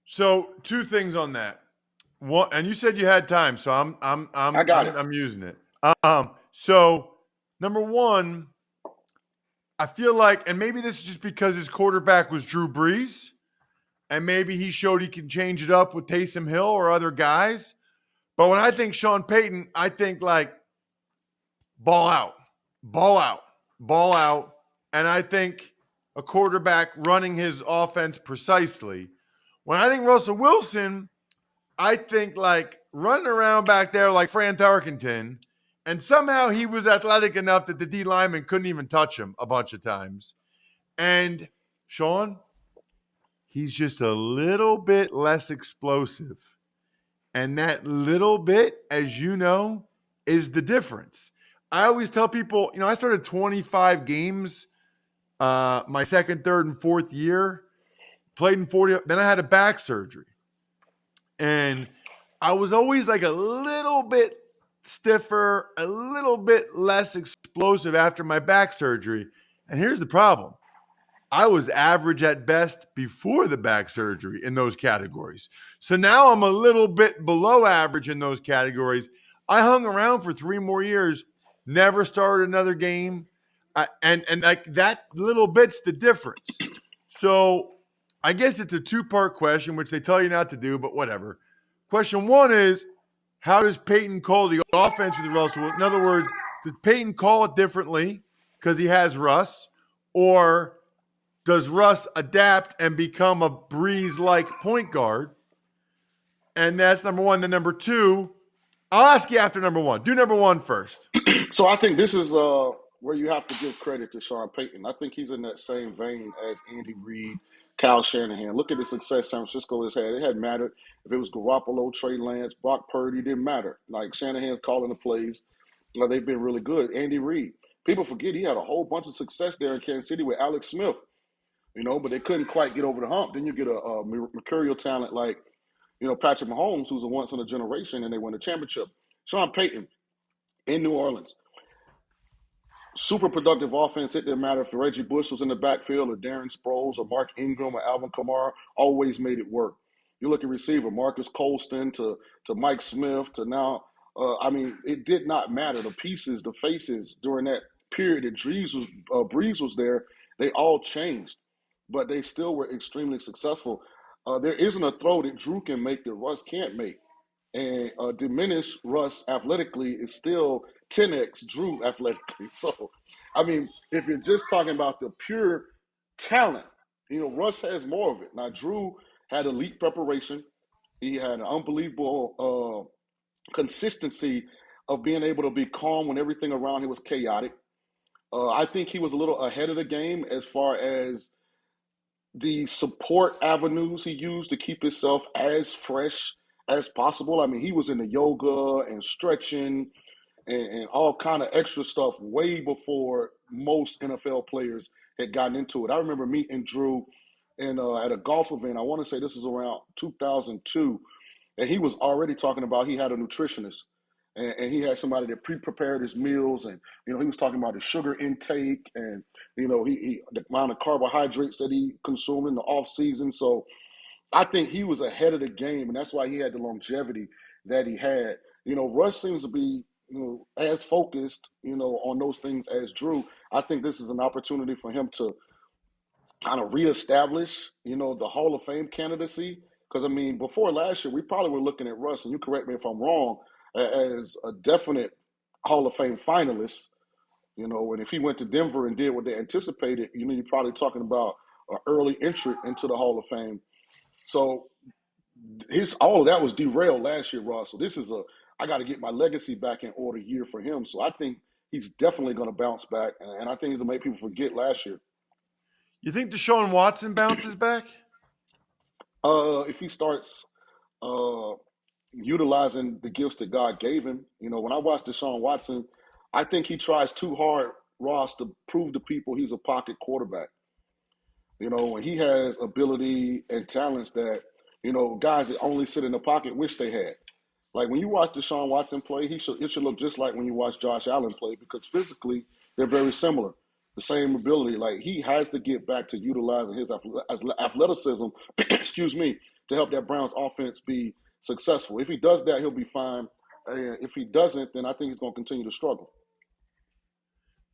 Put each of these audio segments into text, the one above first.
So two things on that. One, and you said you had time, so I'm I'm I I'm got I'm, it. I'm using it. So number one, I feel like, and maybe this is just because his quarterback was Drew Brees, and maybe he showed he can change it up with Taysom Hill or other guys. But when I think Sean Payton, I think like ball out, ball out, ball out. And I think a quarterback running his offense precisely. When I think Russell Wilson, I think like running around back there like Fran Tarkenton, and somehow he was athletic enough that the D lineman couldn't even touch him a bunch of times. And Sean, he's just a little bit less explosive. And that little bit, as you know, is the difference. I always tell people, I started 25 games my second, third, and fourth year, played in 40. Then I had a back surgery. And I was always like a little bit stiffer, a little bit less explosive after my back surgery. And here's the problem: I was average at best before the back surgery in those categories. So now I'm a little bit below average in those categories. I hung around for 3 more years, never started another game. And like that little bit's the difference. So I guess it's a two-part question, which they tell you not to do, but whatever. Question one is, how does Peyton call the offense with Russell? In other words, does Peyton call it differently because he has Russ, or does Russ adapt and become a Breeze like point guard? And that's number one. Then number two, I'll ask you after number one. Do number one first. So I think this is where you have to give credit to Sean Payton. I think he's in that same vein as Andy Reid, Kyle Shanahan. Look at the success San Francisco has had. It hadn't mattered if it was Garoppolo, Trey Lance, Brock Purdy. It didn't matter. Like Shanahan's calling the plays. They've been really good. Andy Reid. People forget he had a whole bunch of success there in Kansas City with Alex Smith. But they couldn't quite get over the hump. Then you get a mercurial talent like Patrick Mahomes, who's a once in a generation, and they win a championship. Sean Payton in New Orleans. Super productive offense. It didn't matter if Reggie Bush was in the backfield or Darren Sproles or Mark Ingram or Alvin Kamara, always made it work. You look at receiver, Marcus Colston to Mike Smith to now. It did not matter. The pieces, the faces during that period that Breeze was there, they all changed, but they still were extremely successful. There isn't a throw that Drew can make that Russ can't make. And diminish Russ athletically is still 10x Drew athletically. So, if you're just talking about the pure talent, Russ has more of it. Now, Drew had elite preparation. He had an unbelievable consistency of being able to be calm when everything around him was chaotic. I think he was a little ahead of the game as far as the support avenues he used to keep himself as fresh as possible. He was in the yoga and stretching and all kind of extra stuff way before most NFL players had gotten into it. I remember meeting Drew at a golf event. I want to say this was around 2002, and he was already talking about he had a nutritionist and he had somebody that pre-prepared his meals, and he was talking about his sugar intake and he the amount of carbohydrates that he consumed in the off season. So I think he was ahead of the game, and that's why he had the longevity that he had. Russ seems to be as focused on those things as Drew. I think this is an opportunity for him to kind of reestablish the Hall of Fame candidacy. Because before last year, we probably were looking at Russ, and you correct me if I'm wrong, as a definite Hall of Fame finalist. And if he went to Denver and did what they anticipated, you're probably talking about an early entry into the Hall of Fame. So all of that was derailed last year, Ross. So this is I got to get my legacy back in order year for him. So I think he's definitely going to bounce back, and I think he's going to make people forget last year. You think Deshaun Watson bounces back? If he starts utilizing the gifts that God gave him, when I watch Deshaun Watson, I think he tries too hard, Ross, to prove to people he's a pocket quarterback. When he has ability and talents that, guys that only sit in the pocket wish they had. Like when you watch Deshaun Watson play, it should look just like when you watch Josh Allen play because physically they're very similar. The same ability. Like he has to get back to utilizing his athleticism, excuse me, to help that Browns offense be successful. If he does that, he'll be fine. And if he doesn't, then I think he's going to continue to struggle.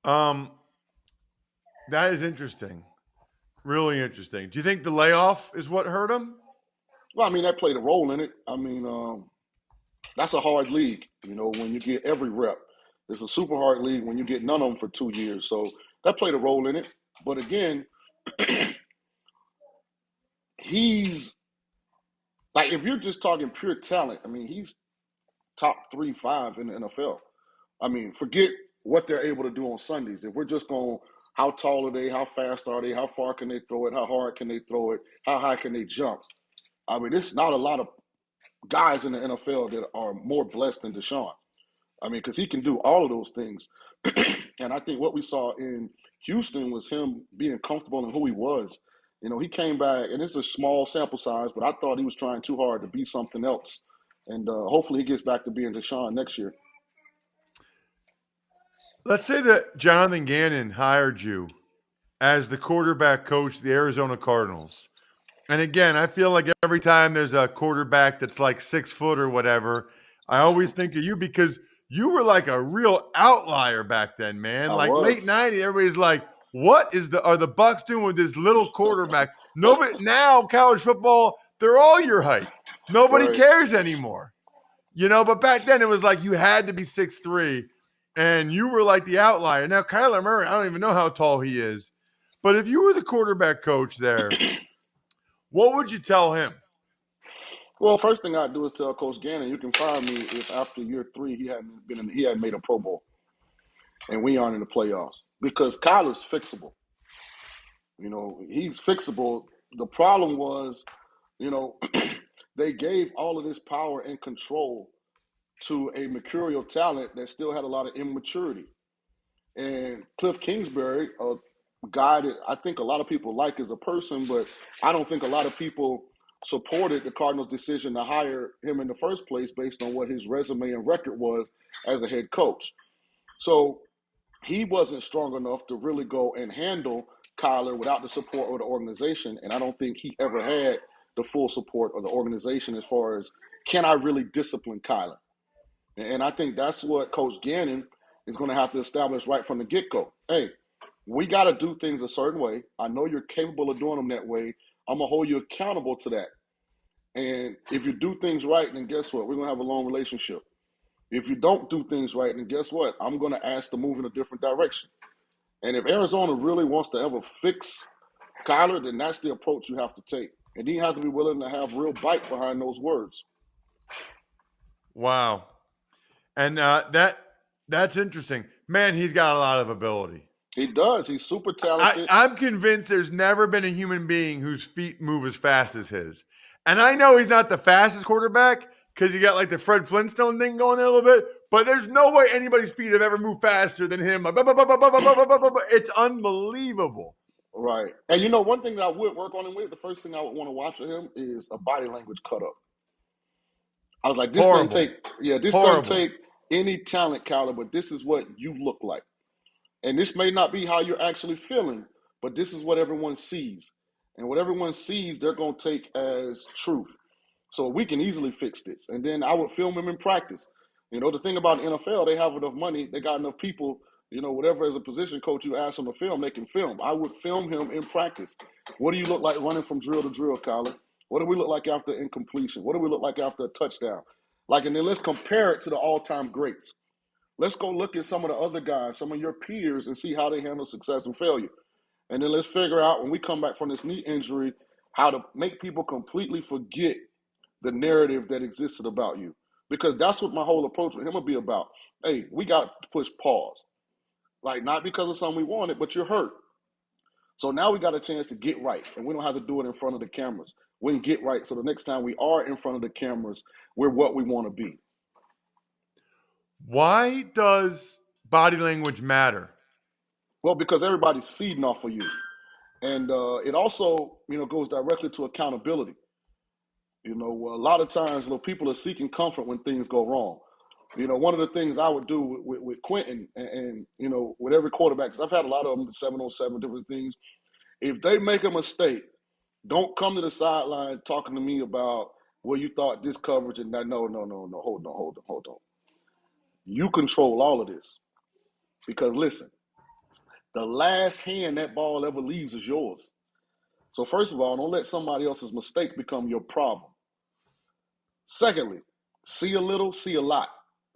Um, that is interesting. Really interesting. Do you think the layoff is what hurt him? Well, I mean, that played a role in it. I mean, that's a hard league, when you get every rep. It's a super hard league when you get none of them for 2 years. So that played a role in it. But again, he's like, if you're just talking pure talent, I mean, he's top 3, 5 in the NFL. I mean, forget what they're able to do on Sundays. If we're just going, how tall are they? How fast are they? How far can they throw it? How hard can they throw it? How high can they jump? I mean, there's not a lot of guys in the NFL that are more blessed than Deshaun. I mean, because he can do all of those things. And I think what we saw in Houston was him being comfortable in who he was. He came back, and it's a small sample size, but I thought he was trying too hard to be something else. And hopefully he gets back to being Deshaun next year. Let's say that Jonathan Gannon hired you as the quarterback coach of the Arizona Cardinals. And again, I feel like every time there's a quarterback that's like 6 foot or whatever, I always think of you because you were like a real outlier back then, man. I Like late was. 90s, everybody's like, what are the Bucks doing with this little quarterback? Nobody now, college football, they're all your height. Nobody Right. cares anymore. But back then it was like you had to be 6'3", and you were like the outlier. Now, Kyler Murray, I don't even know how tall he is. But if you were the quarterback coach there, what would you tell him? Well, first thing I'd do is tell Coach Gannon, you can fire me if after year 3 he hadn't made a Pro Bowl and we aren't in the playoffs, because Kyler's fixable. He's fixable. The problem was, they gave all of this power and control to a mercurial talent that still had a lot of immaturity. And Cliff Kingsbury, a guy that I think a lot of people like as a person, but I don't think a lot of people supported the Cardinals' decision to hire him in the first place based on what his resume and record was as a head coach. So he wasn't strong enough to really go and handle Kyler without the support of the organization. And I don't think he ever had the full support of the organization as far as, can I really discipline Kyler? And I think that's what Coach Gannon is going to have to establish right from the get-go. Hey, we got to do things a certain way. I know you're capable of doing them that way. I'm going to hold you accountable to that. And if you do things right, then guess what? We're going to have a long relationship. If you don't do things right, then guess what? I'm going to ask to move in a different direction. And if Arizona really wants to ever fix Kyler, then that's the approach you have to take. And you have to be willing to have real bite behind those words. Wow. And that's interesting. Man, he's got a lot of ability. He does. He's super talented. I'm convinced there's never been a human being whose feet move as fast as his. And I know he's not the fastest quarterback because he got like the Fred Flintstone thing going there a little bit, but there's no way anybody's feet have ever moved faster than him. Like, it's unbelievable. Right. And one thing that I would work on him with, the first thing I would want to watch of him is a body language cut up. I was like, this doesn't take any talent, Kyler, but this is what you look like. And this may not be how you're actually feeling, but this is what everyone sees. And what everyone sees, they're going to take as truth. So we can easily fix this. And then I would film him in practice. The thing about the NFL, they have enough money, they got enough people, whatever as a position coach you ask them to film, they can film. I would film him in practice. What do you look like running from drill to drill, Kyler? What do we look like after incompletion? What do we look like after a touchdown? And then let's compare it to the all-time greats. Let's go look at some of the other guys, some of your peers, and see how they handle success and failure. And then let's figure out, when we come back from this knee injury, how to make people completely forget the narrative that existed about you. Because that's what my whole approach with him will be about. Hey, we got to push pause. Not because of something we wanted, but you're hurt. So now we got a chance to get right, and we don't have to do it in front of the cameras. We can get right so the next time we are in front of the cameras, we're what we want to be. Why does body language matter? Well, because everybody's feeding off of you. And it also, goes directly to accountability. A lot of times, people are seeking comfort when things go wrong. One of the things I would do with Quentin and with every quarterback, because I've had a lot of them, 707, different things. If they make a mistake, Don't come to the sideline talking to me about well, you thought this coverage and that. No, no, no, no. Hold on. You control all of this because listen, the last hand that ball ever leaves is yours. So first of all, don't let somebody else's mistake become your problem. Secondly, see a little, see a lot.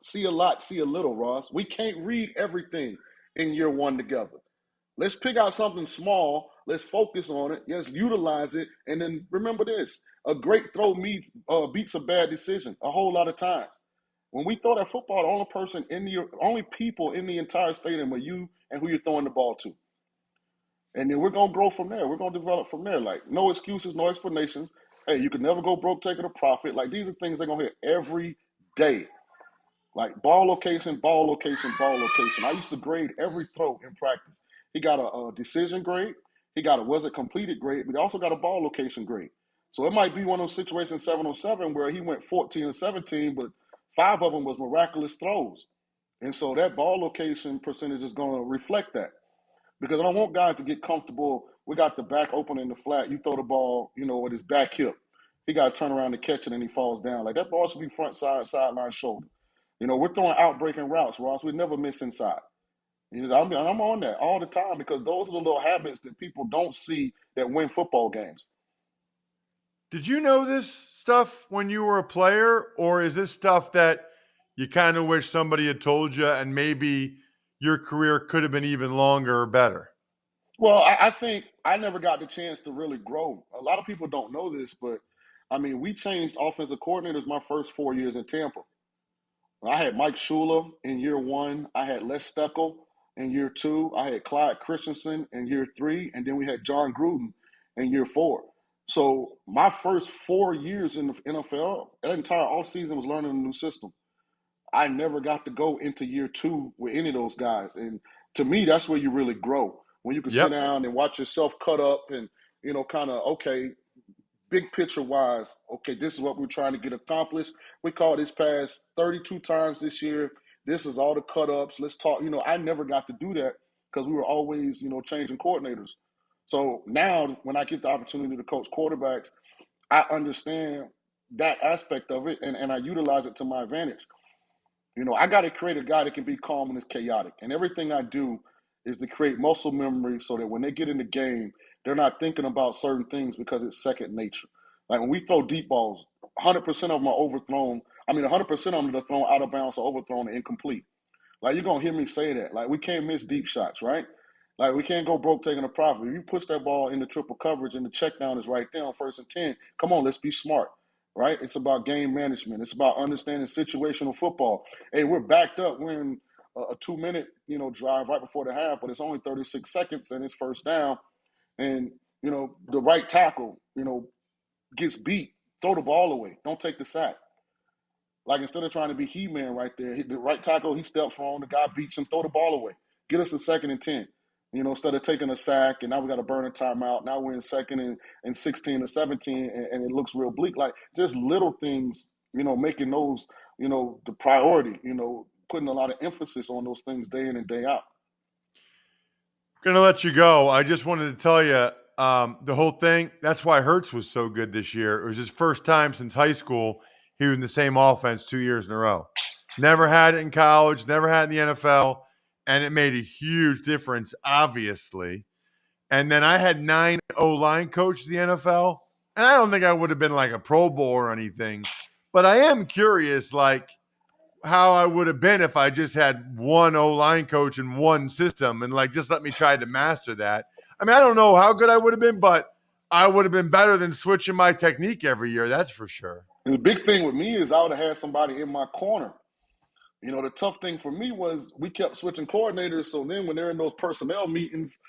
See a lot, see a little, Ross. We can't read everything in year one together. Let's pick out something small. Let's focus on it. Let's utilize it. And then remember this: a great throw beats a bad decision a whole lot of times. When we throw that football, only people in the entire stadium are you and who you're throwing the ball to. And then we're gonna grow from there. We're gonna develop from there. Like no excuses, no explanations. Hey, you can never go broke taking a profit. Like these are things they're gonna hear every day. Like ball location, ball location, ball location. I used to grade every throw in practice. He got a decision grade. He got a was it completed grade, but he also got a ball location grade. So it might be one of those situations 707 where he went 14 and 17, but 5 of them was miraculous throws. And so that ball location percentage is going to reflect that because I don't want guys to get comfortable. We got the back open in the flat. You throw the ball, with his back hip. He got to turn around to catch it and he falls down. Like that ball should be front side, sideline, shoulder. We're throwing out breaking routes, Ross. We never miss inside. I'm on that all the time because those are the little habits that people don't see that win football games. Did you know this stuff when you were a player, or is this stuff that you kind of wish somebody had told you and maybe your career could have been even longer or better? Well, I think I never got the chance to really grow. A lot of people don't know this, but I mean, we changed offensive coordinators my first 4 years in Tampa. I had Mike Shula in year one. I had Les Steckel in year two. I had Clyde Christensen in year three. And then we had John Gruden in year four. So my first 4 years in the NFL, that entire offseason was learning a new system. I never got to go into year two with any of those guys. And to me, that's where you really grow. When you can sit Yep. down and watch yourself cut up and, kind of, okay, big picture wise, okay, this is what we're trying to get accomplished. We call this pass 32 times this year. This is all the cut ups. Let's talk. I never got to do that because we were always, changing coordinators. So now when I get the opportunity to coach quarterbacks, I understand that aspect of it and I utilize it to my advantage. I got to create a guy that can be calm when it's chaotic. And everything I do is to create muscle memory so that when they get in the game, they're not thinking about certain things because it's second nature. Like when we throw deep balls, 100% of them are overthrown. 100% of them are thrown out of bounds or overthrown and incomplete. Like you're gonna hear me say that. Like we can't miss deep shots, right? Like we can't go broke taking a profit. If you push that ball into triple coverage and the check down is right there on 1st and 10, come on, let's be smart. Right? It's about game management. It's about understanding situational football. Hey, we're backed up. We're in a 2 minute, drive right before the half, but it's only 36 seconds and it's first down. And, the right tackle, gets beat. Throw the ball away. Don't take the sack. Like instead of trying to be He-Man right there, the right tackle, he steps wrong, the guy beats him, throw the ball away. Get us a 2nd and 10. Instead of taking a sack and now we got to burn a timeout. Now we're in 2nd and 16 or 17 and it looks real bleak. Like just little things, making those, the priority, putting a lot of emphasis on those things day in and day out. Going to let you go. I just wanted to tell you the whole thing. That's why Hurts was so good this year. It was his first time since high school he was in the same offense 2 years in a row. Never had it in college, never had it in the NFL, and it made a huge difference, obviously. And then I had 9 O-line coaches in the NFL, and I don't think I would have been like a Pro Bowl or anything, but I am curious, like, how I would have been if I just had one O-line coach and one system and like just let me try to master that. I don't know how good I would have been, but I would have been better than switching my technique every year. That's for sure. And the big thing with me is I would have had somebody in my corner. The tough thing for me was we kept switching coordinators. So then when they're in those personnel meetings,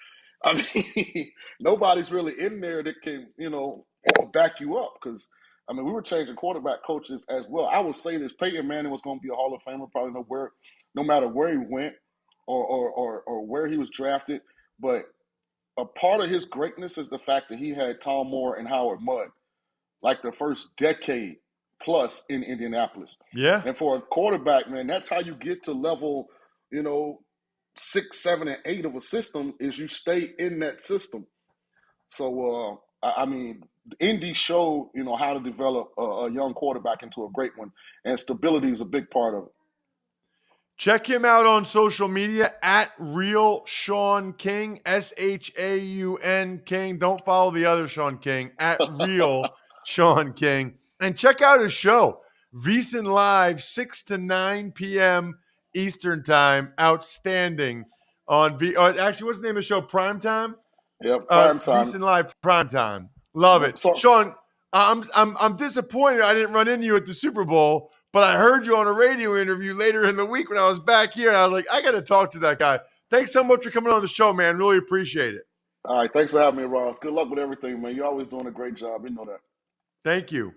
I mean, nobody's really in there that can, back you up because, we were changing quarterback coaches as well. I would say this: Peyton Manning was going to be a Hall of Famer, probably no matter where he went or where he was drafted. But a part of his greatness is the fact that he had Tom Moore and Howard Mudd, like the first decade plus in Indianapolis. Yeah. And for a quarterback, man, that's how you get to level, 6, 7, and 8 of a system is you stay in that system. So, Indy showed, how to develop a young quarterback into a great one, and stability is a big part of it. Check him out on social media at Real Shaun King, Shaun King. Don't follow the other Shaun King, at Real Shaun King. And check out his show, VSIN Live, 6 to 9 p.m. Eastern Time. Outstanding. Actually, what's the name of the show? Primetime? Yep, prime time. VSIN Live Primetime. Love Yep. it. So, Shaun, I'm disappointed I didn't run into you at the Super Bowl, but I heard you on a radio interview later in the week when I was back here, and I was like, I got to talk to that guy. Thanks so much for coming on the show, man. Really appreciate it. all right, thanks for having me, Ross. Good luck with everything, man. You're always doing a great job. You know that. Thank you.